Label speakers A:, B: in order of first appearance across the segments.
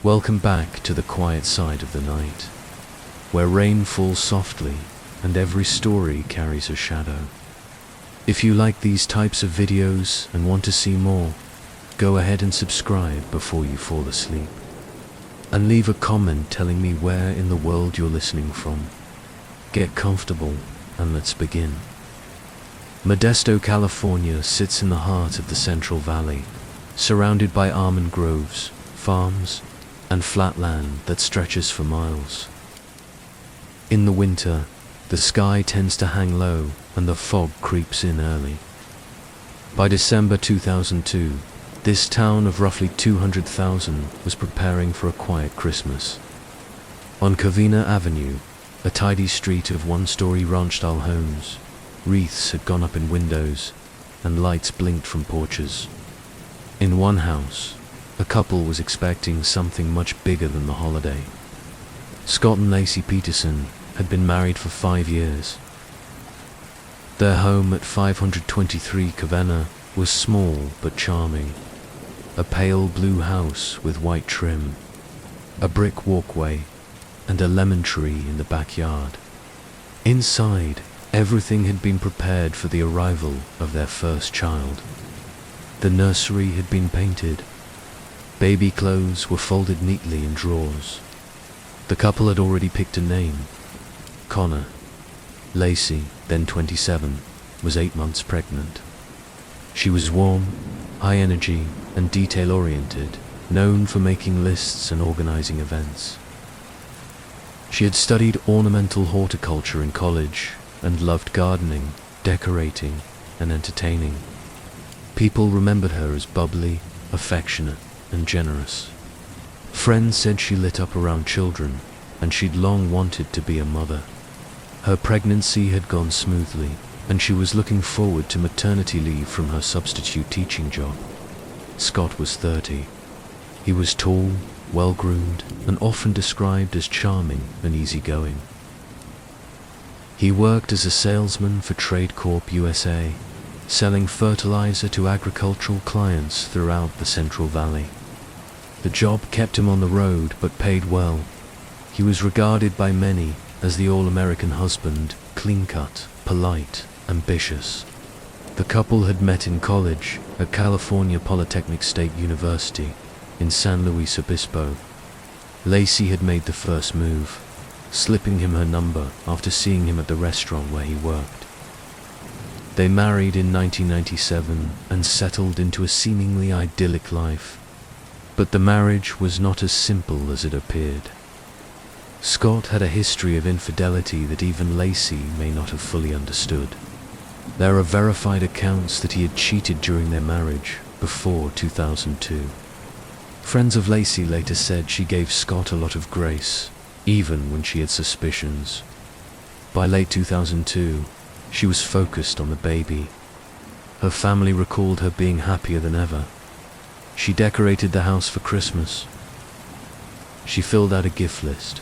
A: Welcome back to the quiet side of the night, where rain falls softly and every story carries a shadow. If you like these types of videos and want to see more, go ahead and subscribe before you fall asleep. And leave a comment telling me where in the world you're listening from. Get comfortable and let's begin. Modesto, California sits in the heart of the Central Valley, surrounded by almond groves, farms, and flat land that stretches for miles. In the winter, the sky tends to hang low and the fog creeps in early. By December 2002, this town of roughly 200,000 was preparing for a quiet Christmas. On Covina Avenue, a tidy street of one-story ranch-style homes, wreaths had gone up in windows and lights blinked from porches. In one house, a couple was expecting something much bigger than the holiday. Scott and Laci Peterson had been married for 5 years. Their home at 523 Covina was small but charming. A pale blue house with white trim, a brick walkway, and a lemon tree in the backyard. Inside, everything had been prepared for the arrival of their first child. The nursery had been painted. Baby clothes were folded neatly in drawers. The couple had already picked a name. Connor. Laci, then 27, was 8 months pregnant. She was warm, high energy, and detail-oriented, known for making lists and organizing events. She had studied ornamental horticulture in college and loved gardening, decorating, and entertaining. People remembered her as bubbly, affectionate, and generous. Friends said she lit up around children, and she'd long wanted to be a mother. Her pregnancy had gone smoothly, and she was looking forward to maternity leave from her substitute teaching job. Scott was 30. He was tall, well-groomed, and often described as charming and easygoing. He worked as a salesman for Trade Corp USA, selling fertilizer to agricultural clients throughout the Central Valley. The job kept him on the road but paid well. He was regarded by many as the all-American husband, clean-cut, polite, ambitious. The couple had met in college at California Polytechnic State University in San Luis Obispo. Laci had made the first move, slipping him her number after seeing him at the restaurant where he worked. They married in 1997 and settled into a seemingly idyllic life. But the marriage was not as simple as it appeared. Scott had a history of infidelity that even Laci may not have fully understood. There are verified accounts that he had cheated during their marriage before 2002. Friends of Laci later said she gave Scott a lot of grace, even when she had suspicions. By late 2002, she was focused on the baby. Her family recalled her being happier than ever. She decorated the house for Christmas. She filled out a gift list.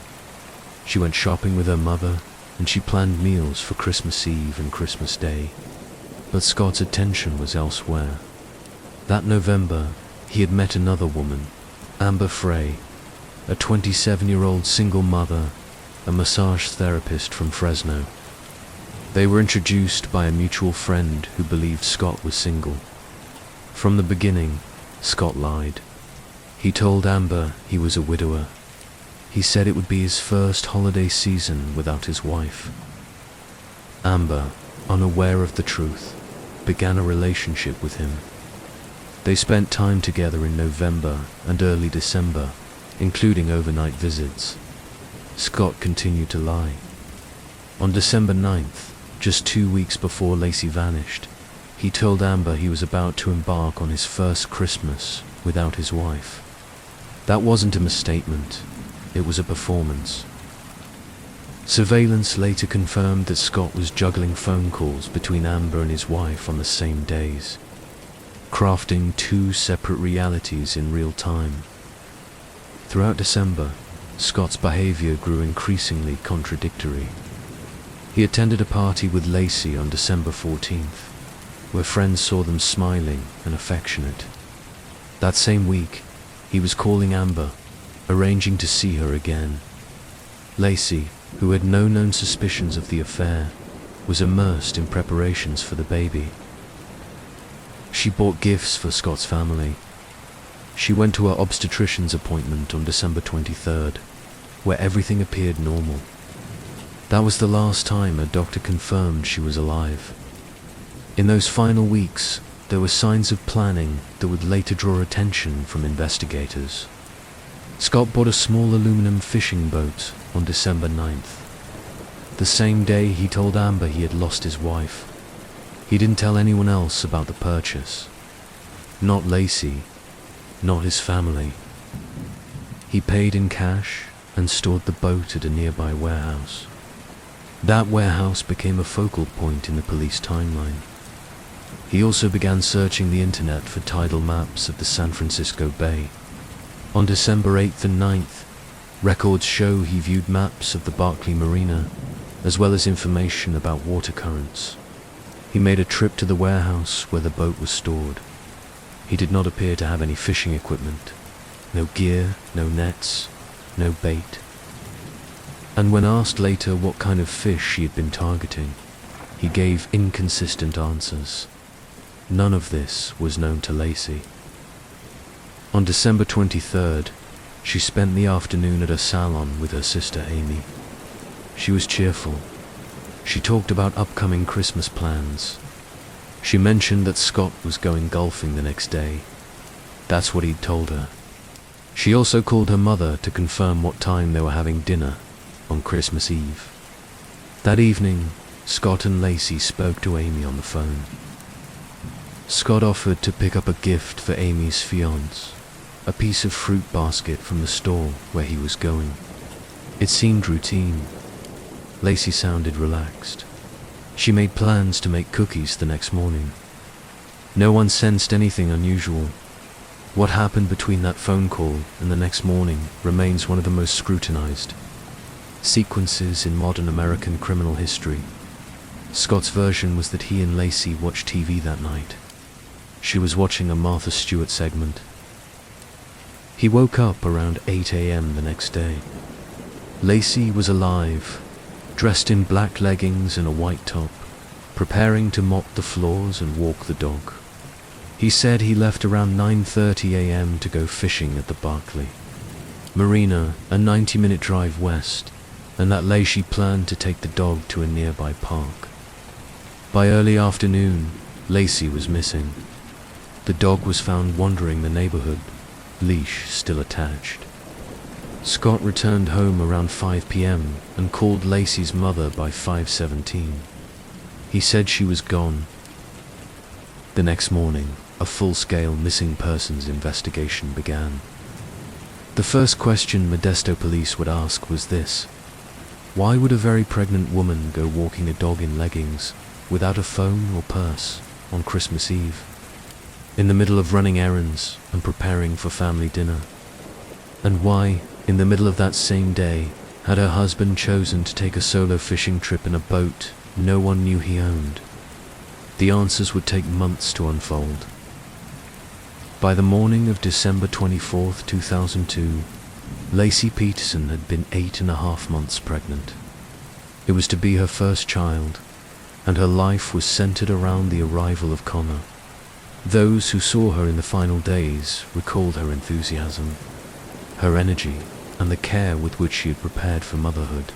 A: She went shopping with her mother, and she planned meals for Christmas Eve and Christmas Day. But Scott's attention was elsewhere. That November, he had met another woman, Amber Frey, a 27-year-old single mother, a massage therapist from Fresno. They were introduced by a mutual friend who believed Scott was single. From the beginning, Scott lied. He told Amber he was a widower. He said it would be his first holiday season without his wife. Amber, unaware of the truth, began a relationship with him. They spent time together in November and early December, including overnight visits. Scott continued to lie. On December 9th, just 2 weeks before Laci vanished, he told Amber he was about to embark on his first Christmas without his wife. That wasn't a misstatement, it was a performance. Surveillance later confirmed that Scott was juggling phone calls between Amber and his wife on the same days, crafting 2 separate realities in real time. Throughout December, Scott's behavior grew increasingly contradictory. He attended a party with Laci on December 14th, where friends saw them smiling and affectionate. That same week, he was calling Amber, arranging to see her again. Laci, who had no known suspicions of the affair, was immersed in preparations for the baby. She bought gifts for Scott's family. She went to her obstetrician's appointment on December 23rd, where everything appeared normal. That was the last time a doctor confirmed she was alive. In those final weeks, there were signs of planning that would later draw attention from investigators. Scott bought a small aluminum fishing boat on December 9th. The same day he told Amber he had lost his wife. He didn't tell anyone else about the purchase. Not Laci, not his family. He paid in cash and stored the boat at a nearby warehouse. That warehouse became a focal point in the police timeline. He also began searching the internet for tidal maps of the San Francisco Bay. On December 8th and 9th, records show he viewed maps of the Barkley Marina, as well as information about water currents. He made a trip to the warehouse where the boat was stored. He did not appear to have any fishing equipment. No gear, no nets, no bait. And when asked later what kind of fish he had been targeting, he gave inconsistent answers. None of this was known to Laci. On December 23rd, she spent the afternoon at a salon with her sister Amy. She was cheerful. She talked about upcoming Christmas plans. She mentioned that Scott was going golfing the next day. That's what he'd told her. She also called her mother to confirm what time they were having dinner on Christmas Eve. That evening, Scott and Laci spoke to Amy on the phone. Scott offered to pick up a gift for Amy's fiancé, a piece of fruit basket from the store where he was going. It seemed routine. Laci sounded relaxed. She made plans to make cookies the next morning. No one sensed anything unusual. What happened between that phone call and the next morning remains one of the most scrutinized sequences in modern American criminal history. Scott's version was that he and Laci watched TV that night. She was watching a Martha Stewart segment. He woke up around 8 a.m. the next day. Laci was alive, dressed in black leggings and a white top, preparing to mop the floors and walk the dog. He said he left around 9:30 a.m. to go fishing at the Barkley Marina, a 90-minute drive west, and that Laci planned to take the dog to a nearby park. By early afternoon, Laci was missing. The dog was found wandering the neighborhood, leash still attached. Scott returned home around 5 p.m. and called Laci's mother by 5:17. He said she was gone. The next morning, a full-scale missing persons investigation began. The first question Modesto police would ask was this: why would a very pregnant woman go walking a dog in leggings without a phone or purse on Christmas Eve, in the middle of running errands and preparing for family dinner? And why, in the middle of that same day, had her husband chosen to take a solo fishing trip in a boat no one knew he owned? The answers would take months to unfold. By the morning of December 24th, 2002, Laci Peterson had been 8.5 months pregnant. It was to be her first child, and her life was centered around the arrival of Connor. Those who saw her in the final days recalled her enthusiasm, her energy, and the care with which she had prepared for motherhood.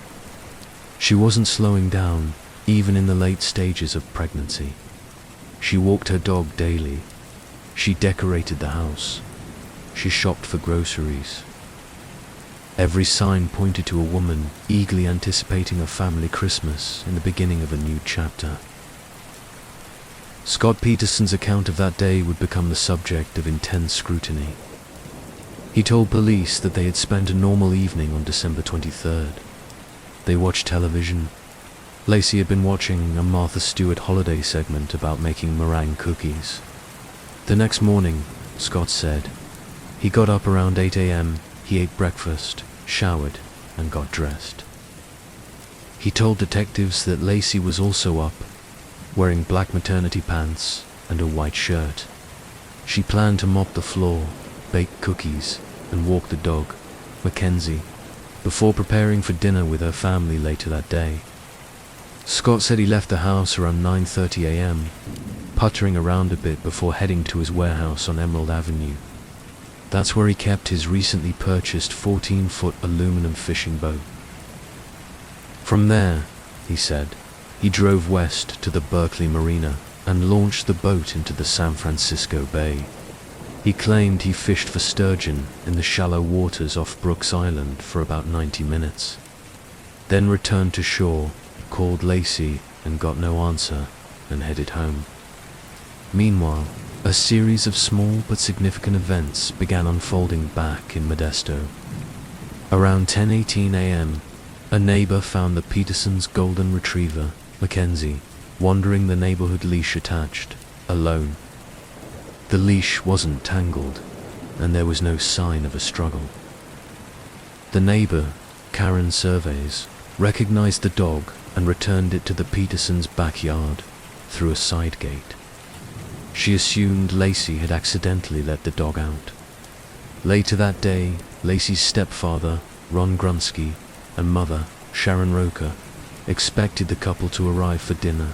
A: She wasn't slowing down, even in the late stages of pregnancy. She walked her dog daily. She decorated the house. She shopped for groceries. Every sign pointed to a woman eagerly anticipating a family Christmas in the beginning of a new chapter. Scott Peterson's account of that day would become the subject of intense scrutiny. He told police that they had spent a normal evening on December 23rd. They watched television. Laci had been watching a Martha Stewart holiday segment about making meringue cookies. The next morning, Scott said, he got up around 8 a.m., he ate breakfast, showered, and got dressed. He told detectives that Laci was also up, wearing black maternity pants and a white shirt. She planned to mop the floor, bake cookies, and walk the dog. Mackenzie, before preparing for dinner with her family later that day. Scott said he left the house around 9:30 a.m., puttering around a bit before heading to his warehouse on Emerald Avenue. That's where he kept his recently purchased 14-foot aluminum fishing boat. From there, he said, he drove west to the Berkeley Marina and launched the boat into the San Francisco Bay. He claimed he fished for sturgeon in the shallow waters off Brooks Island for about 90 minutes, then returned to shore, called Laci and got no answer, and headed home. Meanwhile, a series of small but significant events began unfolding back in Modesto. Around 10:18 a.m., a neighbor found the Petersons' golden retriever, Mackenzie, wandering the neighborhood leash attached, alone. The leash wasn't tangled, and there was no sign of a struggle. The neighbor, Karen Surveys, recognized the dog and returned it to the Petersons' backyard through a side gate. She assumed Laci had accidentally let the dog out. Later that day, Laci's stepfather, Ron Grunsky, and mother, Sharon Roker, expected the couple to arrive for dinner.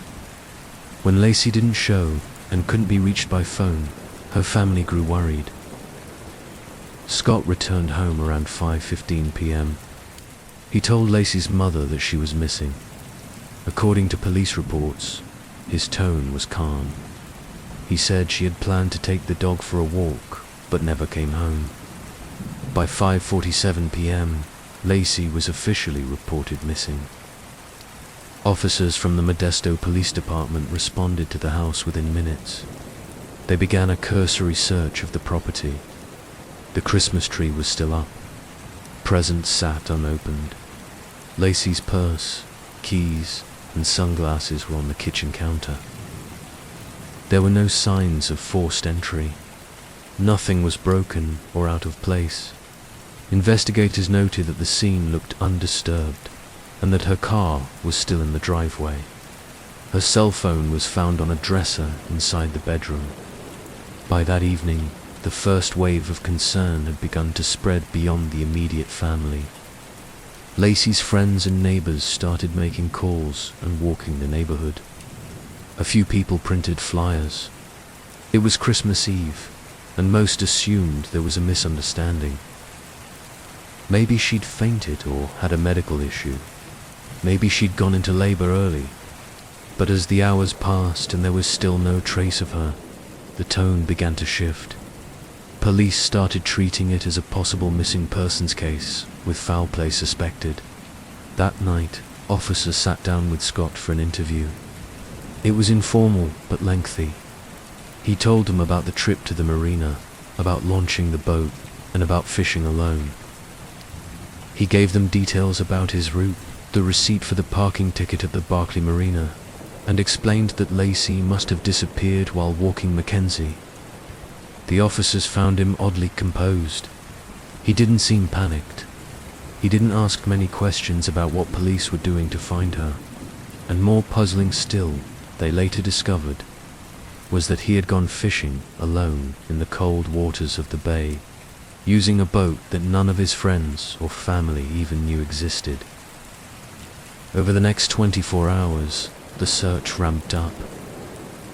A: When Laci didn't show and couldn't be reached by phone, her family grew worried. Scott returned home around 5:15 p.m. He told Laci's mother that she was missing. According to police reports, his tone was calm. He said she had planned to take the dog for a walk, but never came home. By 5:47 p.m., Laci was officially reported missing. Officers from the Modesto Police Department responded to the house within minutes. They began a cursory search of the property. The Christmas tree was still up. Presents sat unopened. Laci's purse, keys, and sunglasses were on the kitchen counter. There were no signs of forced entry. Nothing was broken or out of place. Investigators noted that the scene looked undisturbed and that her car was still in the driveway. Her cell phone was found on a dresser inside the bedroom. By that evening, the first wave of concern had begun to spread beyond the immediate family. Laci's friends and neighbors started making calls and walking the neighborhood. A few people printed flyers. It was Christmas Eve, and most assumed there was a misunderstanding. Maybe she'd fainted or had a medical issue. Maybe she'd gone into labor early. But as the hours passed and there was still no trace of her, the tone began to shift. Police started treating it as a possible missing persons case with foul play suspected. That night, officers sat down with Scott for an interview. It was informal but lengthy. He told them about the trip to the marina, about launching the boat, and about fishing alone. He gave them details about his route, the receipt for the parking ticket at the Berkeley Marina, and explained that Laci must have disappeared while walking Mackenzie. The officers found him oddly composed. He didn't seem panicked. He didn't ask many questions about what police were doing to find her. And more puzzling still, they later discovered, was that he had gone fishing alone in the cold waters of the bay, using a boat that none of his friends or family even knew existed. Over the next 24 hours, the search ramped up.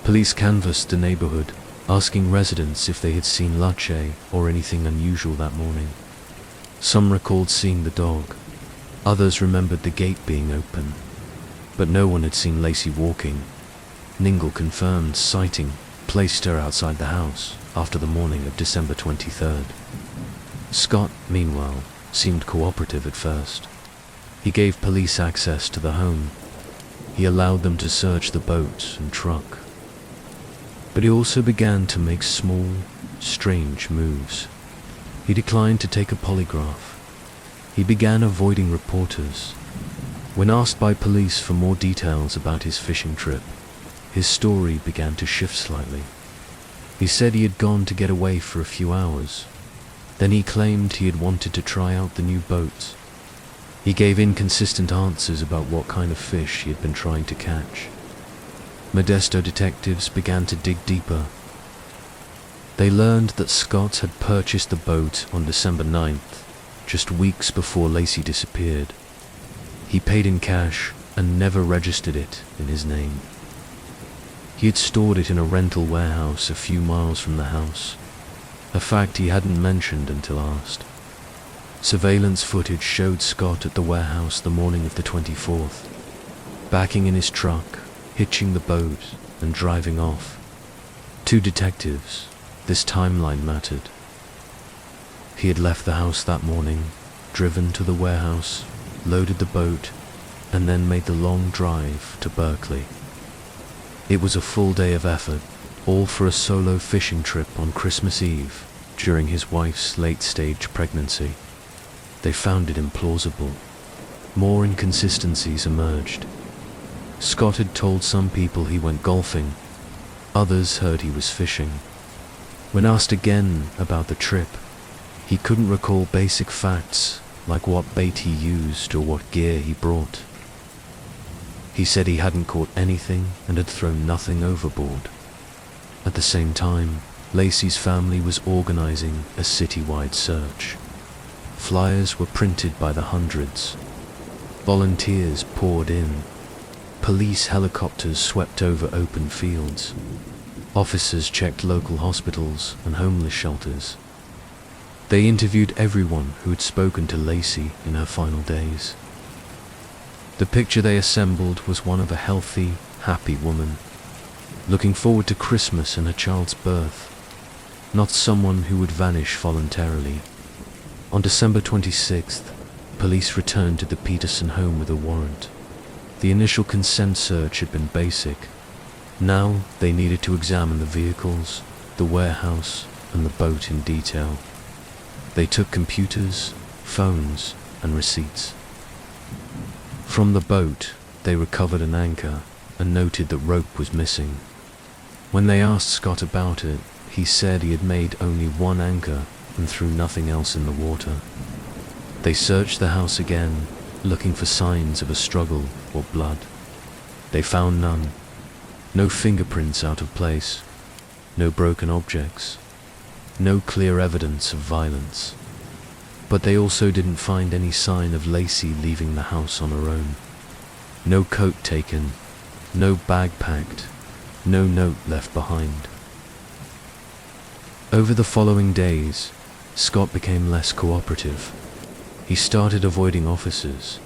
A: Police canvassed the neighborhood, asking residents if they had seen Laci or anything unusual that morning. Some recalled seeing the dog. Others remembered the gate being open. But no one had seen Laci walking. Ningle confirmed sighting placed her outside the house after the morning of December 23rd. Scott, meanwhile, seemed cooperative at first. He gave police access to the home. He allowed them to search the boat and truck. But he also began to make small, strange moves. He declined to take a polygraph. He began avoiding reporters. When asked by police for more details about his fishing trip, his story began to shift slightly. He said he had gone to get away for a few hours. Then he claimed he had wanted to try out the new boat. He gave inconsistent answers about what kind of fish he had been trying to catch. Modesto detectives began to dig deeper. They learned that Scott had purchased the boat on December 9th, just weeks before Laci disappeared. He paid in cash and never registered it in his name. He had stored it in a rental warehouse a few miles from the house, a fact he hadn't mentioned until asked. Surveillance footage showed Scott at the warehouse the morning of the 24th, backing in his truck, hitching the boat, and driving off. To detectives, this timeline mattered. He had left the house that morning, driven to the warehouse, loaded the boat, and then made the long drive to Berkeley. It was a full day of effort, all for a solo fishing trip on Christmas Eve during his wife's late-stage pregnancy. They found it implausible. More inconsistencies emerged. Scott had told some people he went golfing. Others heard he was fishing. When asked again about the trip, he couldn't recall basic facts like what bait he used or what gear he brought. He said he hadn't caught anything and had thrown nothing overboard. At the same time, Laci's family was organizing a citywide search. Flyers were printed by the hundreds. Volunteers poured in. Police helicopters swept over open fields. Officers checked local hospitals and homeless shelters. They interviewed everyone who had spoken to Laci in her final days. The picture they assembled was one of a healthy, happy woman, looking forward to Christmas and her child's birth, not someone who would vanish voluntarily. On December 26th, police returned to the Peterson home with a warrant. The initial consent search had been basic. Now they needed to examine the vehicles, the warehouse, and the boat in detail. They took computers, phones, and receipts. From the boat, they recovered an anchor and noted that rope was missing. When they asked Scott about it, he said he had made only one anchor and threw nothing else in the water. They searched the house again, looking for signs of a struggle or blood. They found none. No fingerprints out of place, no broken objects, no clear evidence of violence. But they also didn't find any sign of Laci leaving the house on her own. No coat taken, no bag packed, no note left behind. Over the following days, Scott became less cooperative. He started avoiding officers.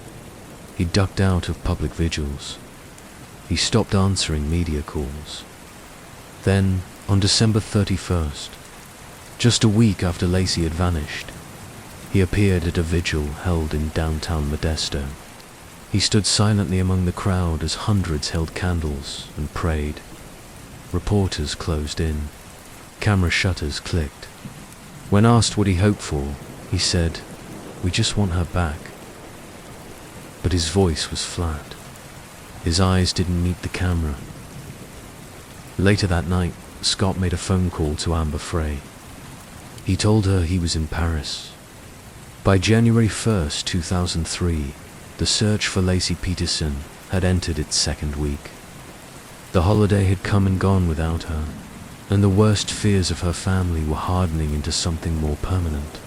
A: He ducked out of public vigils. He stopped answering media calls. Then, on December 31st, just a week after Laci had vanished, he appeared at a vigil held in downtown Modesto. He stood silently among the crowd as hundreds held candles and prayed. Reporters closed in. Camera shutters clicked. When asked what he hoped for, he said, "We just want her back." But his voice was flat. His eyes didn't meet the camera. Later that night, Scott made a phone call to Amber Frey. He told her he was in Paris. By January 1st, 2003, the search for Laci Peterson had entered its second week. The holiday had come and gone without her, and the worst fears of her family were hardening into something more permanent.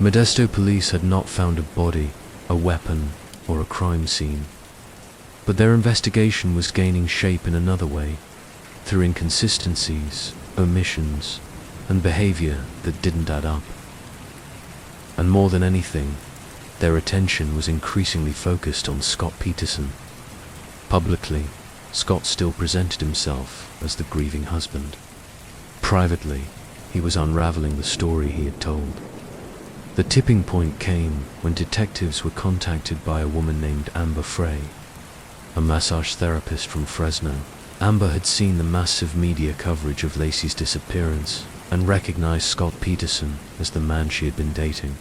A: Modesto police had not found a body, a weapon, or a crime scene. But their investigation was gaining shape in another way, through inconsistencies, omissions, and behavior that didn't add up. And more than anything, their attention was increasingly focused on Scott Peterson. Publicly, Scott still presented himself as the grieving husband. Privately, he was unraveling the story he had told. The tipping point came when detectives were contacted by a woman named Amber Frey, a massage therapist from Fresno. Amber had seen the massive media coverage of Laci's disappearance and recognized Scott Peterson as the man she had been dating.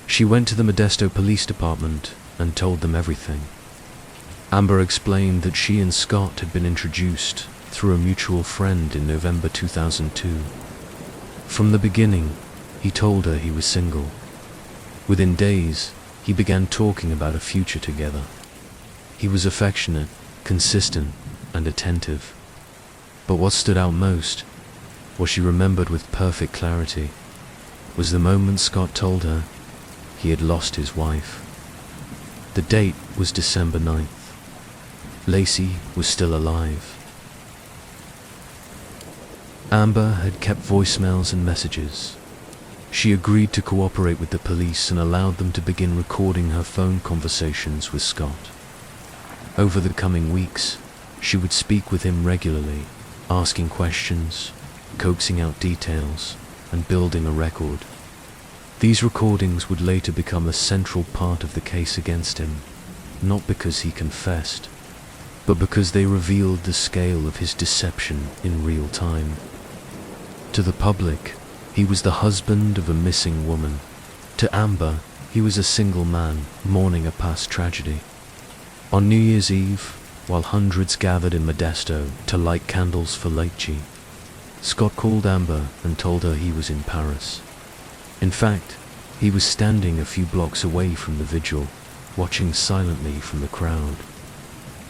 A: She went to the Modesto Police Department and told them everything. Amber explained that she and Scott had been introduced through a mutual friend in November 2002. From the beginning, he told her he was single. Within days, he began talking about a future together. He was affectionate, consistent, and attentive. But what stood out most, what she remembered with perfect clarity, was the moment Scott told her he had lost his wife. The date was December 9th. Laci was still alive. Amber had kept voicemails and messages. She agreed to cooperate with the police and allowed them to begin recording her phone conversations with Scott. Over the coming weeks, she would speak with him regularly, asking questions, coaxing out details, and building a record. These recordings would later become a central part of the case against him, not because he confessed, but because they revealed the scale of his deception in real time. To the public, he was the husband of a missing woman. To Amber, he was a single man mourning a past tragedy. On New Year's Eve, while hundreds gathered in Modesto to light candles for Laci, Scott called Amber and told her he was in Paris. In fact, he was standing a few blocks away from the vigil, watching silently from the crowd.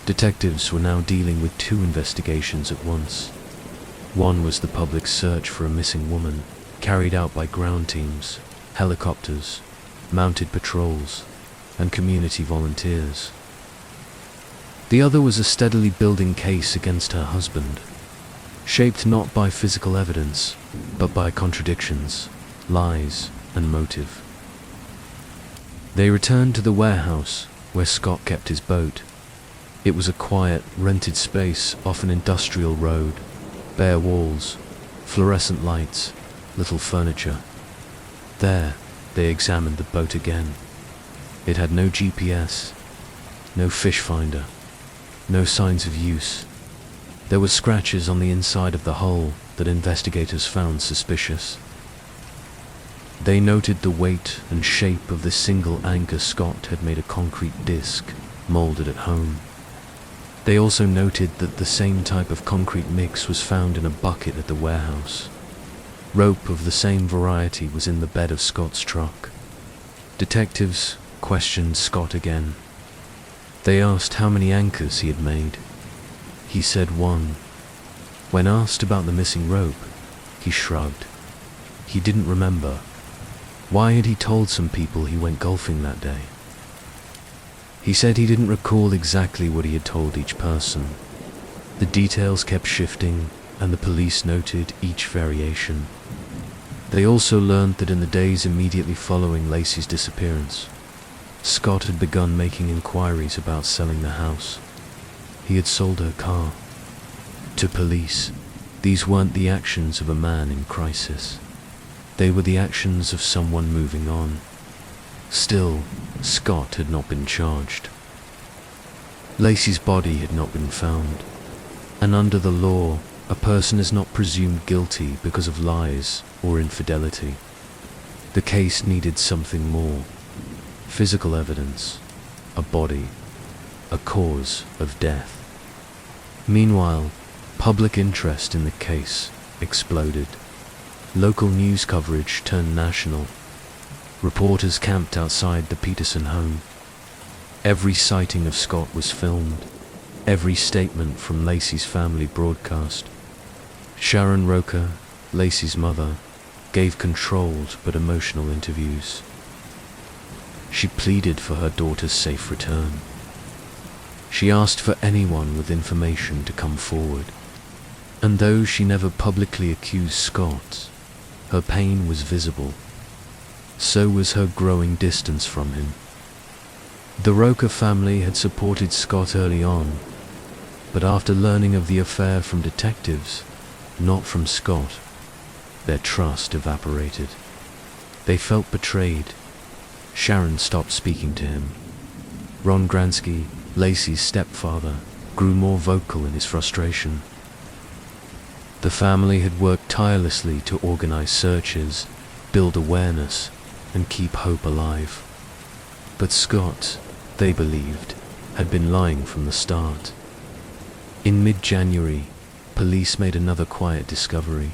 A: Detectives were now dealing with two investigations at once. One was the public search for a missing woman, carried out by ground teams, helicopters, mounted patrols, and community volunteers. The other was a steadily building case against her husband, shaped not by physical evidence, but by contradictions, lies, and motive. They returned to the warehouse where Scott kept his boat. It was a quiet, rented space off an industrial road, bare walls, fluorescent lights, little furniture. There, they examined the boat again. It had no GPS, no fish finder, no signs of use. There were scratches on the inside of the hull that investigators found suspicious. They noted the weight and shape of the single anchor Scott had made a concrete disc, molded at home. They also noted that the same type of concrete mix was found in a bucket at the warehouse. Rope of the same variety was in the bed of Scott's truck. Detectives questioned Scott again. They asked how many anchors he had made. He said one. When asked about the missing rope, he shrugged. He didn't remember. Why had he told some people he went golfing that day? He said he didn't recall exactly what he had told each person. The details kept shifting, and the police noted each variation. They also learned that in the days immediately following Laci's disappearance, Scott had begun making inquiries about selling the house. He had sold her car. To police, these weren't the actions of a man in crisis. They were the actions of someone moving on. Still, Scott had not been charged. Laci's body had not been found, and under the law, a person is not presumed guilty because of lies or infidelity. The case needed something more. Physical evidence, a body, a cause of death. Meanwhile, public interest in the case exploded. Local news coverage turned national. Reporters camped outside the Peterson home. Every sighting of Scott was filmed. Every statement from Laci's family broadcast. Sharon Roker, Laci's mother, gave controlled but emotional interviews. She pleaded for her daughter's safe return. She asked for anyone with information to come forward. And though she never publicly accused Scott, her pain was visible. So was her growing distance from him. The Roker family had supported Scott early on, but after learning of the affair from detectives, not from Scott, their trust evaporated. They felt betrayed. Sharon stopped speaking to him. Ron Gransky, Laci's stepfather, grew more vocal in his frustration. The family had worked tirelessly to organize searches, build awareness, and keep hope alive. But Scott, they believed, had been lying from the start. In mid-January, police made another quiet discovery.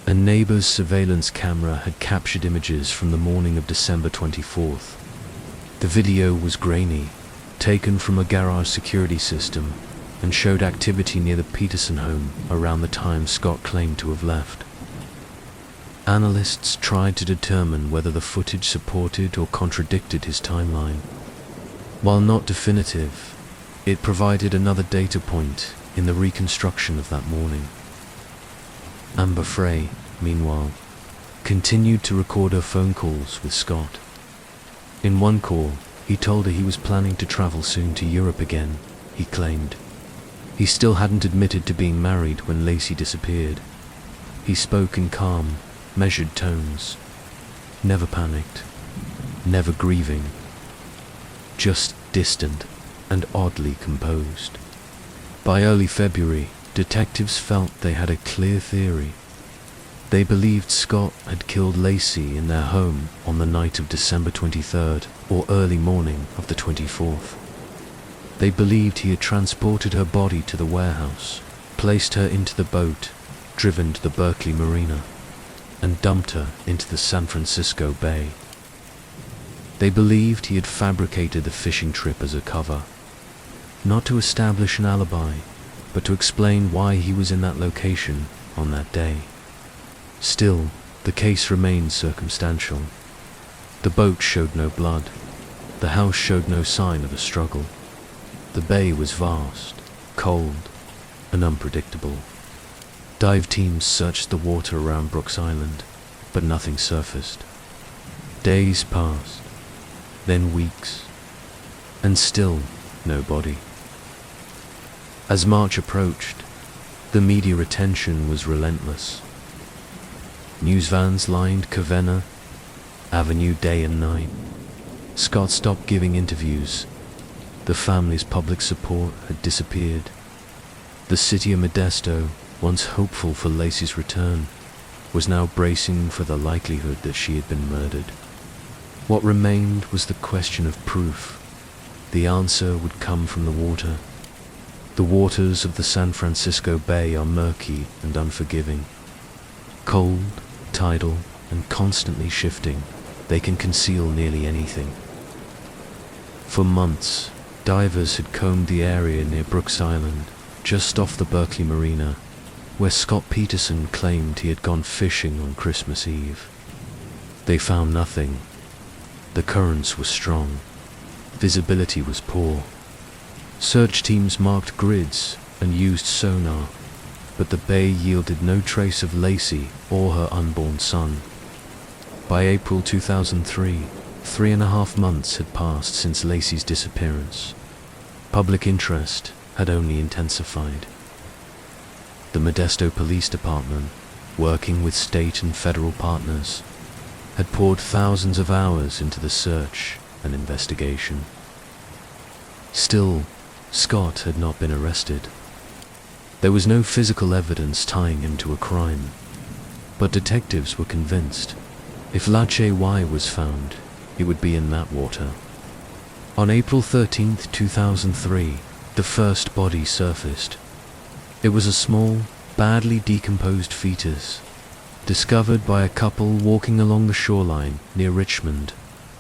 A: A neighbor's surveillance camera had captured images from the morning of December 24th. The video was grainy, taken from a garage security system, and showed activity near the Peterson home around the time Scott claimed to have left. Analysts tried to determine whether the footage supported or contradicted his timeline. While not definitive, it provided another data point in the reconstruction of that morning. Amber Frey, meanwhile, continued to record her phone calls with Scott. In one call, he told her he was planning to travel soon to Europe again, he claimed. He still hadn't admitted to being married when Laci disappeared. He spoke in calm, measured tones. Never panicked, never grieving. Just distant and oddly composed. By early February, detectives felt they had a clear theory. They believed Scott had killed Laci in their home on the night of December 23rd or early morning of the 24th. They believed he had transported her body to the warehouse, placed her into the boat, driven to the Berkeley Marina, and dumped her into the San Francisco Bay. They believed he had fabricated the fishing trip as a cover, not to establish an alibi, but to explain why he was in that location on that day. Still, the case remained circumstantial. The boat showed no blood. The house showed no sign of a struggle. The bay was vast, cold, and unpredictable. Dive teams searched the water around Brooks Island, but nothing surfaced. Days passed, then weeks, and still no body. As March approached, the media attention was relentless. News vans lined Covena Avenue day and night. Scott stopped giving interviews. The family's public support had disappeared. The city of Modesto, once hopeful for Laci's return, was now bracing for the likelihood that she had been murdered. What remained was the question of proof. The answer would come from the water. The waters of the San Francisco Bay are murky and unforgiving. Cold, tidal, and constantly shifting, they can conceal nearly anything. For months, divers had combed the area near Brooks Island, just off the Berkeley Marina, where Scott Peterson claimed he had gone fishing on Christmas Eve. They found nothing. The currents were strong. Visibility was poor. Search teams marked grids and used sonar, but the bay yielded no trace of Laci or her unborn son. By April 2003, 3.5 months had passed since Laci's disappearance. Public interest had only intensified. The Modesto Police Department, working with state and federal partners, had poured thousands of hours into the search and investigation. Still, Scott had not been arrested. There was no physical evidence tying him to a crime, but detectives were convinced if Laci was found, it would be in that water. On April 13, 2003, the first body surfaced. It was a small, badly decomposed fetus, discovered by a couple walking along the shoreline near Richmond,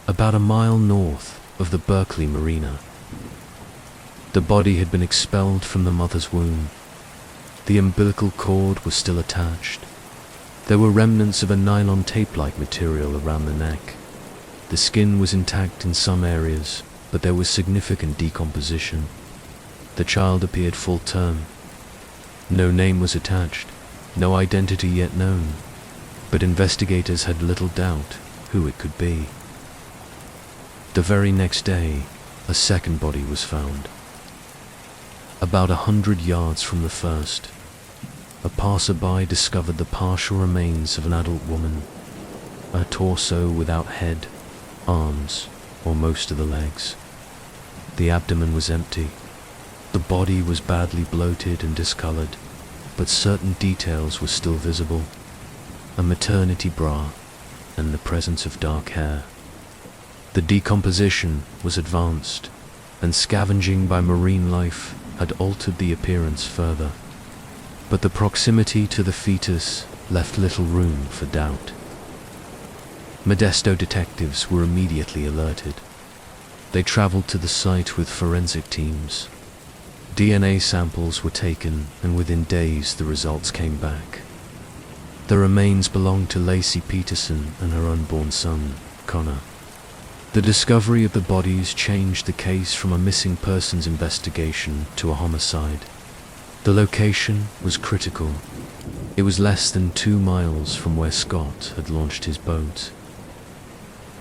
A: about a mile north of the Berkeley Marina. The body had been expelled from the mother's womb. The umbilical cord was still attached. There were remnants of a nylon tape-like material around the neck. The skin was intact in some areas, but there was significant decomposition. The child appeared full term. No name was attached, no identity yet known, but investigators had little doubt who it could be. The very next day, a second body was found. About 100 yards from the first, a passerby discovered the partial remains of an adult woman, a torso without head, arms, or most of the legs. The abdomen was empty. The body was badly bloated and discolored, but certain details were still visible: a maternity bra and the presence of dark hair. The decomposition was advanced, and scavenging by marine life had altered the appearance further, but the proximity to the fetus left little room for doubt. Modesto detectives were immediately alerted. They traveled to the site with forensic teams. DNA samples were taken, and within days the results came back. The remains belonged to Laci Peterson and her unborn son, Connor. The discovery of the bodies changed the case from a missing persons investigation to a homicide. The location was critical. It was less than 2 miles from where Scott had launched his boat.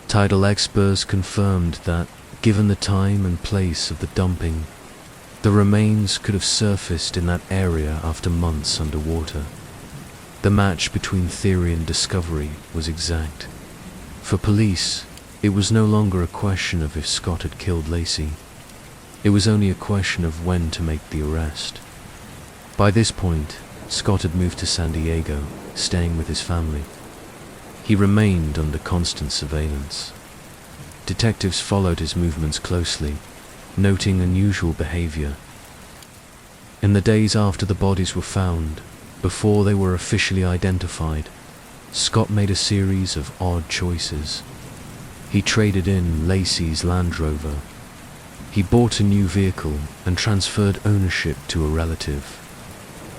A: Tidal experts confirmed that, given the time and place of the dumping, the remains could have surfaced in that area after months underwater. The match between theory and discovery was exact. For police, it was no longer a question of if Scott had killed Laci. It was only a question of when to make the arrest. By this point, Scott had moved to San Diego, staying with his family. He remained under constant surveillance. Detectives followed his movements closely, noting unusual behavior. In the days after the bodies were found, before they were officially identified, Scott made a series of odd choices. He traded in Laci's Land Rover. He bought a new vehicle and transferred ownership to a relative.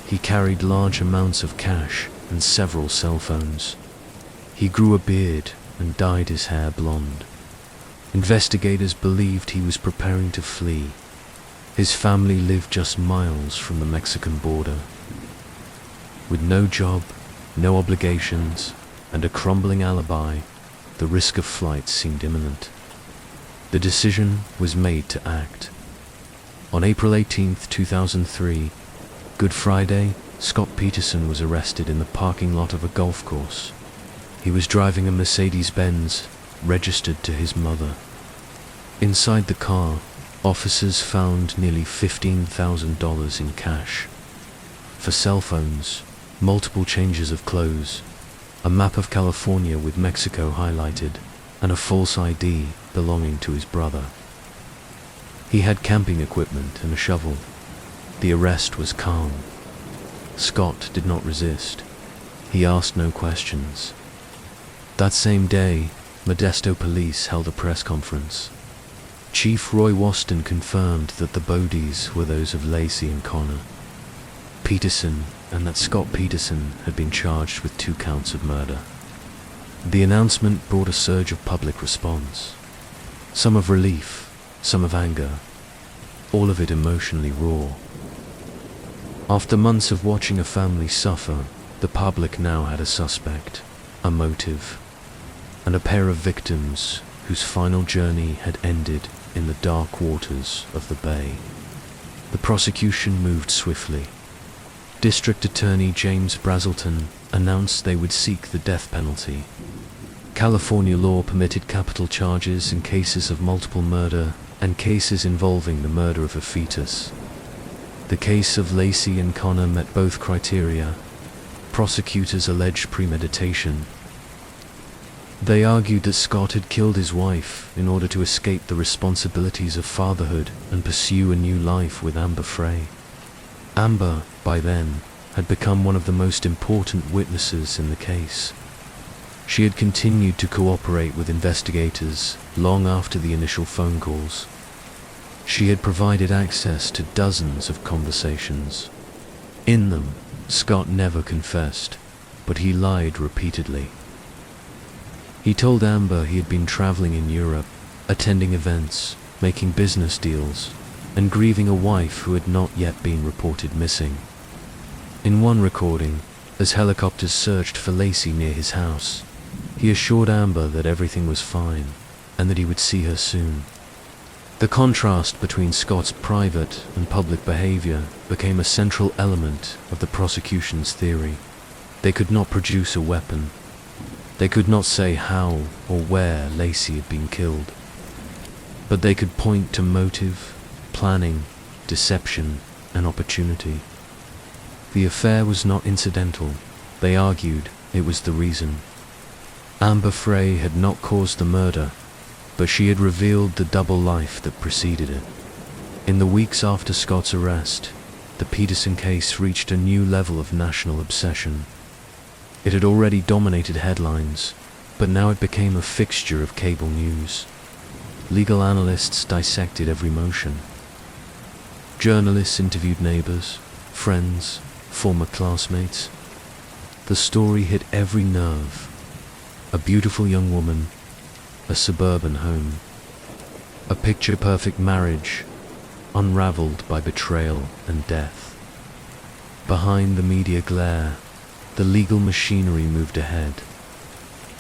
A: He carried large amounts of cash and several cell phones. He grew a beard and dyed his hair blonde. Investigators believed he was preparing to flee. His family lived just miles from the Mexican border. With no job, no obligations, and a crumbling alibi, the risk of flight seemed imminent. The decision was made to act. On April 18, 2003, Good Friday, Scott Peterson was arrested in the parking lot of a golf course. He was driving a Mercedes-Benz, registered to his mother. Inside the car, officers found nearly $15,000 in cash. For cell phones, multiple changes of clothes, a map of California with Mexico highlighted, and a false ID belonging to his brother. He had camping equipment and a shovel. The arrest was calm. Scott did not resist. He asked no questions. That same day, Modesto police held a press conference. Chief Roy Waston confirmed that the bodies were those of Laci and Connor Peterson, and that Scott Peterson had been charged with 2 counts of murder. The announcement brought a surge of public response. Some of relief, some of anger, all of it emotionally raw. After months of watching a family suffer, the public now had a suspect, a motive, and a pair of victims whose final journey had ended in the dark waters of the bay. The prosecution moved swiftly. District Attorney James Brazelton announced they would seek the death penalty. California law permitted capital charges in cases of multiple murder and cases involving the murder of a fetus. The case of Laci and Connor met both criteria. Prosecutors alleged premeditation. They argued that Scott had killed his wife in order to escape the responsibilities of fatherhood and pursue a new life with Amber Frey. Amber, by then, had become one of the most important witnesses in the case. She had continued to cooperate with investigators long after the initial phone calls. She had provided access to dozens of conversations. In them, Scott never confessed, but he lied repeatedly. He told Amber he had been traveling in Europe, attending events, making business deals, and grieving a wife who had not yet been reported missing. In one recording, as helicopters searched for Laci near his house, he assured Amber that everything was fine and that he would see her soon. The contrast between Scott's private and public behavior became a central element of the prosecution's theory. They could not produce a weapon. They could not say how or where Laci had been killed. But they could point to motive, planning, deception, and opportunity. The affair was not incidental. They argued it was the reason. Amber Frey had not caused the murder, but she had revealed the double life that preceded it. In the weeks after Scott's arrest, the Peterson case reached a new level of national obsession. It had already dominated headlines, but now it became a fixture of cable news. Legal analysts dissected every motion. Journalists interviewed neighbors, friends, former classmates. The story hit every nerve. A beautiful young woman, a suburban home, a picture-perfect marriage, unraveled by betrayal and death. Behind the media glare, the legal machinery moved ahead.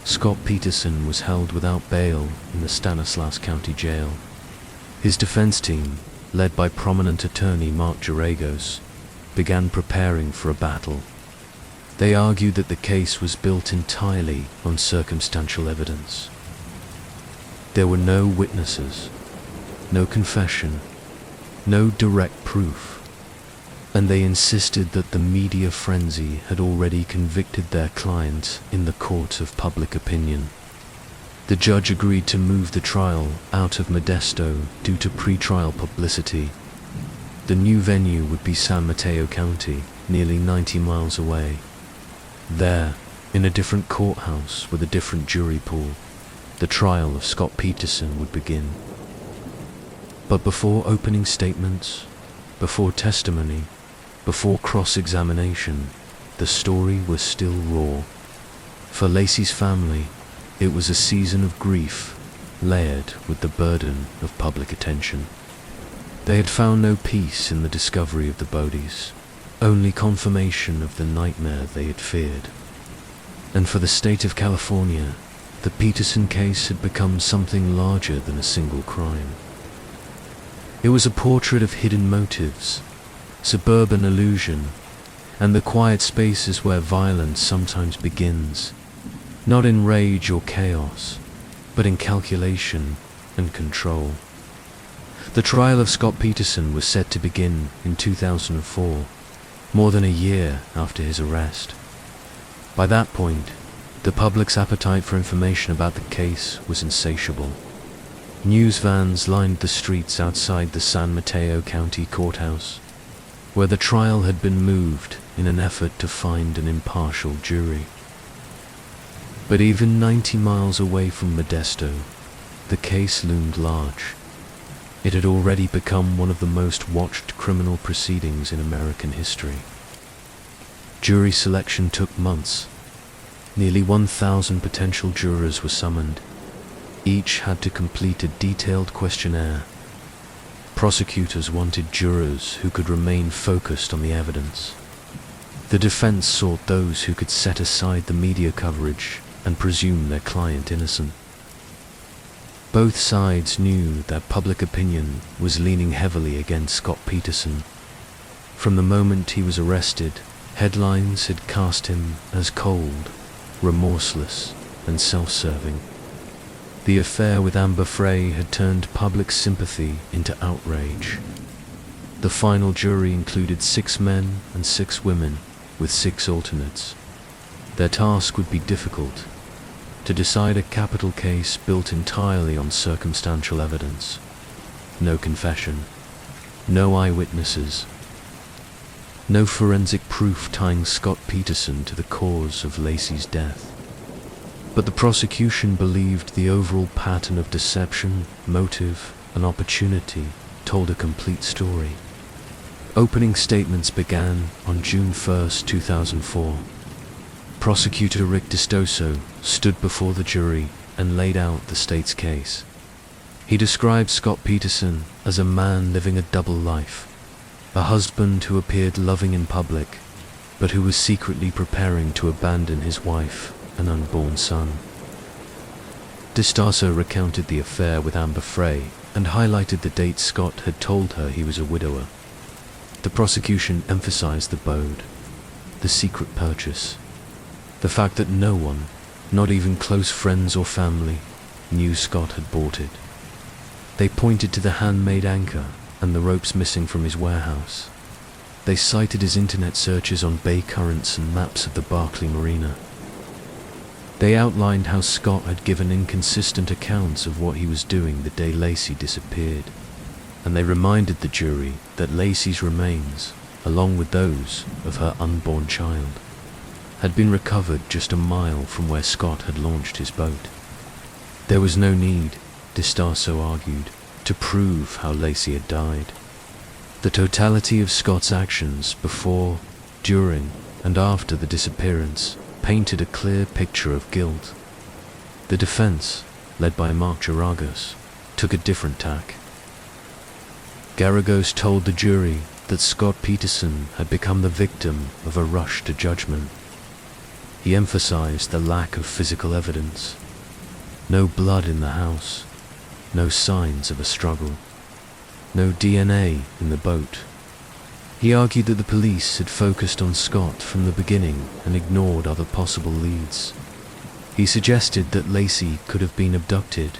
A: Scott Peterson was held without bail in the Stanislaus County Jail. His defense team, led by prominent attorney Mark Geragos, began preparing for a battle. They argued that the case was built entirely on circumstantial evidence. There were no witnesses, no confession, no direct proof, and they insisted that the media frenzy had already convicted their client in the court of public opinion. The judge agreed to move the trial out of Modesto due to pre-trial publicity. The new venue would be San Mateo County, nearly 90 miles away. There, in a different courthouse with a different jury pool, the trial of Scott Peterson would begin. But before opening statements, before testimony, before cross-examination, the story was still raw. For Laci's family, it was a season of grief, layered with the burden of public attention. They had found no peace in the discovery of the bodies, only confirmation of the nightmare they had feared. And for the state of California, the Peterson case had become something larger than a single crime. It was a portrait of hidden motives, suburban illusion, and the quiet spaces where violence sometimes begins, not in rage or chaos, but in calculation and control. The trial of Scott Peterson was set to begin in 2004, more than a year after his arrest. By that point, the public's appetite for information about the case was insatiable. News vans lined the streets outside the San Mateo County Courthouse, where the trial had been moved in an effort to find an impartial jury. But even 90 miles away from Modesto, the case loomed large. It had already become one of the most watched criminal proceedings in American history. Jury selection took months. Nearly 1,000 potential jurors were summoned. Each had to complete a detailed questionnaire. Prosecutors wanted jurors who could remain focused on the evidence. The defense sought those who could set aside the media coverage and presume their client innocent. Both sides knew that public opinion was leaning heavily against Scott Peterson. From the moment he was arrested, headlines had cast him as cold, remorseless, and self-serving. The affair with Amber Frey had turned public sympathy into outrage. The final jury included 6 men and 6 women, with 6 alternates. Their task would be difficult: to decide a capital case built entirely on circumstantial evidence. No confession, no eyewitnesses, no forensic proof tying Scott Peterson to the cause of Laci's death. But the prosecution believed the overall pattern of deception, motive, and opportunity told a complete story. Opening statements began on June 1, 2004. Prosecutor Rick Distoso stood before the jury and laid out the state's case. He described Scott Peterson as a man living a double life, a husband who appeared loving in public, but who was secretly preparing to abandon his wife and unborn son. Distoso recounted the affair with Amber Frey and highlighted the date Scott had told her he was a widower. The prosecution emphasized the bode, the secret purchase, the fact that no one, not even close friends or family, knew Scott had bought it. They pointed to the handmade anchor and the ropes missing from his warehouse. They cited his internet searches on bay currents and maps of the Barkley Marina. They outlined how Scott had given inconsistent accounts of what he was doing the day Laci disappeared, and they reminded the jury that Laci's remains, along with those of her unborn child, had been recovered just a mile from where Scott had launched his boat. There was no need, Distoso argued, to prove how Laci had died. The totality of Scott's actions before, during, and after the disappearance painted a clear picture of guilt. The defense, led by Mark Garagos, took a different tack. Garagos told the jury that Scott Peterson had become the victim of a rush to judgment. He emphasized the lack of physical evidence. No blood in the house, no signs of a struggle, no DNA in the boat. He argued that the police had focused on Scott from the beginning and ignored other possible leads. He suggested that Laci could have been abducted,